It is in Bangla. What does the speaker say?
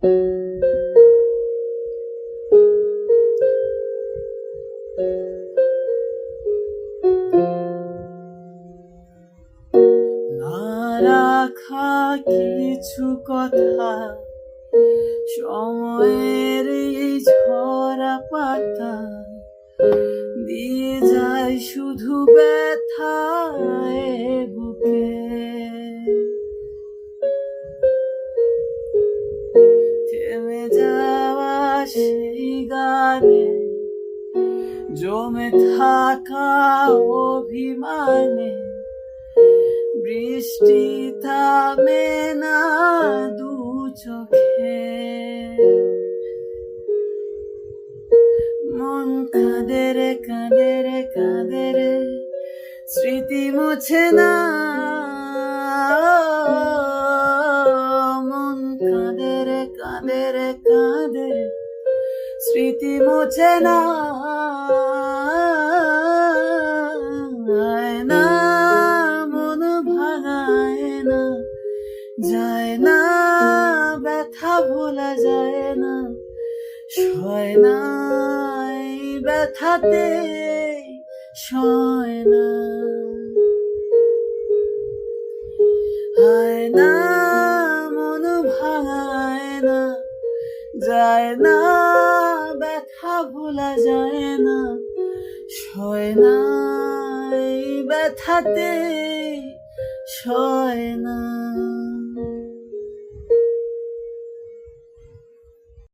না রাখা কিছু কথা সময়ের এই ঝরা পাতা দিয়ে যায় শুধু ব্যথায় বুকে। থেমে যাওয়া সেই গানে জমে থাকা অভিমানে বৃষ্টি থামে না দু চোখে। মন কাঁদে রে কাঁদে রে কাঁদে রে স্মৃতি মুছে না। মন কাঁদে রে কাঁদে রে কাঁদে রে স্মৃতি মুছে না। না মন ভাঙায় না, যায় না ব্যথা ভোলা যায় না, সয় না এই ব্যথাতে সয় না। হয় না মন ভাঙায় না, যায় না ব্যথা ভোলা যায় না, সয় না এই ব্যথাতে সয় না।